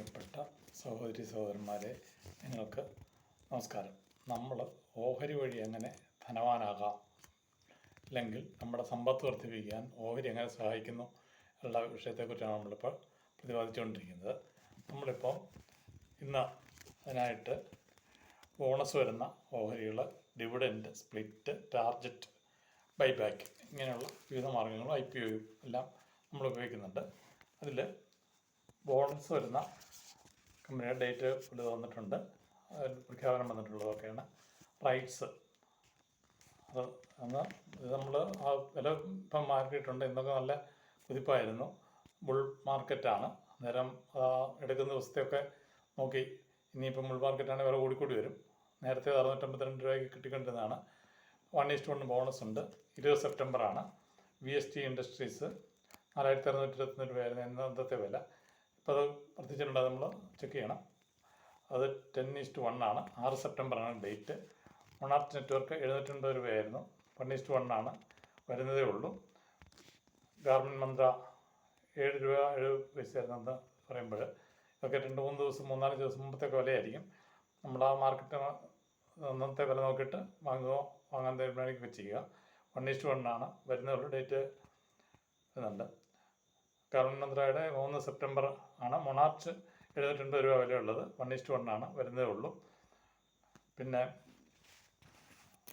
പ്രിയപ്പെട്ട സഹോദരി സഹോദരന്മാരെ, നിങ്ങൾക്ക് നമസ്കാരം. നമ്മൾ ഓഹരി വഴി എങ്ങനെ ധനവാനാകാം, അല്ലെങ്കിൽ നമ്മുടെ സമ്പത്ത് വർദ്ധിപ്പിക്കാൻ ഓഹരി എങ്ങനെ സഹായിക്കുന്നു എന്നുള്ള വിഷയത്തെക്കുറിച്ചാണ് നമ്മളിപ്പോൾ പ്രതിപാദിച്ചുകൊണ്ടിരിക്കുന്നത്. നമ്മളിപ്പോൾ ഇന്ന് അതിനായിട്ട് ബോണസ് വരുന്ന ഓഹരികൾ, ഡിവിഡൻഡ്, സ്പ്ലിറ്റ്, ടാർജറ്റ്, ബൈബാക്ക്, ഇങ്ങനെയുള്ള വിവിധ മാർഗ്ഗങ്ങളും IPOയും എല്ലാം നമ്മൾ ഉപയോഗിക്കുന്നുണ്ട്. അതിൽ ബോണസ് വരുന്ന കമ്പനിയുടെ ഡേറ്റ് ഇത് വന്നിട്ടുണ്ട്, പ്രഖ്യാപനം വന്നിട്ടുള്ളതൊക്കെയാണ്. റൈറ്റ്സ്, അത് അന്ന് നമ്മൾ ആ വില ഇപ്പം മാറിയിട്ടുണ്ട്. ഇന്നൊക്കെ നല്ല കുതിപ്പായിരുന്നു, ബുൾ മാർക്കറ്റാണ്. അന്നേരം എടുക്കുന്ന ദിവസത്തെയൊക്കെ നോക്കി ഇനിയിപ്പം ബുൾ മാർക്കറ്റാണ്, വില കൂടിക്കൂടി വരും. നേരത്തെ 652 രൂപയ്ക്ക് കിട്ടിക്കൊണ്ടിരുന്നതാണ്. 1:1 ബോണസ് ഉണ്ട്. 20 സെപ്റ്റംബറാണ്. VST ഇൻഡസ്ട്രീസ് 4621 രൂപയായിരുന്നു ഇന്നത്തെ വില. ഇപ്പോൾ അത് വർദ്ധിച്ചിട്ടുണ്ട്, നമ്മൾ ചെക്ക് ചെയ്യണം. അത് 10:1 ആണ്. 6 സെപ്റ്റംബറാണ് ഡേറ്റ്. മൊണാർട്ട് നെറ്റ്വർക്ക് 780 രൂപയായിരുന്നു. 1:1 ആണ്, വരുന്നതേ ഉള്ളൂ. ഗാർമെൻറ്റ് മന്ത്ര 7 രൂപ 7 പൈസയായിരുന്നെന്ന് പറയുമ്പോൾ ഇതൊക്കെ 2-3 ദിവസം 3-4 ദിവസം മുമ്പത്തേക്ക് വിലയായിരിക്കും. നമ്മൾ ആ മാർക്കറ്റ് അന്നത്തെ വില നോക്കിയിട്ട് വാങ്ങാൻ തീരുമാനിക്കുക ചെയ്യുക. 1:1 ആണ്, വരുന്നതേ ഉള്ളൂ. ഡേറ്റ് വരുന്നുണ്ട്. ഗാർമെൻറ്റ് മന്ത്രയുടെ 3 സെപ്റ്റംബർ ആണ്. മൊണാർച്ച് 780 രൂപ വിലയുള്ളത്. 1:1 ആണ്, വരുന്നതേ ഉള്ളൂ. പിന്നെ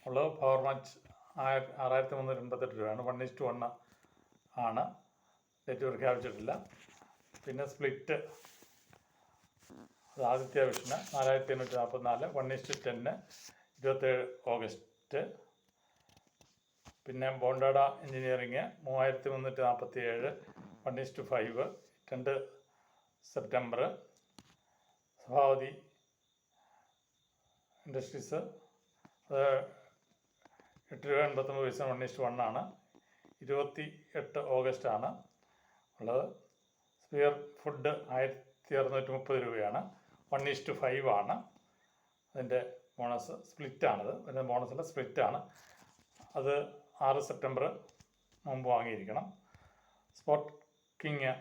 ഉള്ളത് പവർ മാച്ച് 6388 രൂപയാണ്. 1:1 ആണ്, ഡേറ്റ് പ്രഖ്യാപിച്ചിട്ടില്ല. പിന്നെ സ്പ്ലിറ്റ്, അത് ആദിത്യ വിഷന് 4844, 1:10, 27 ഓഗസ്റ്റ്. പിന്നെ ബോണ്ടാഡ എഞ്ചിനീയറിങ് 3347, 1:5, 2 സെപ്റ്റംബർ. സഭാവതി ഇൻഡസ്ട്രീസ്, അത് 8 രൂപ 89 പൈസ, 1:1 ആണ്, 28 ഓഗസ്റ്റ് ആണ് ഉള്ളത്. സ്പിയർ ഫുഡ് 1630 രൂപയാണ്. 1:5 ആണ് അതിൻ്റെ ബോണസ്. സ്പ്ലിറ്റാണിത്, അതിൻ്റെ ബോണസല്ല, സ്പ്ലിറ്റാണ്. അത് 6 സെപ്റ്റംബർ മുമ്പ് വാങ്ങിയിരിക്കണം. സ്പോട്ട് കിങ്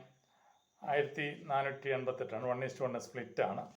1488 ആണ്. 1:1 സ്പ്ലിറ്റാണ്.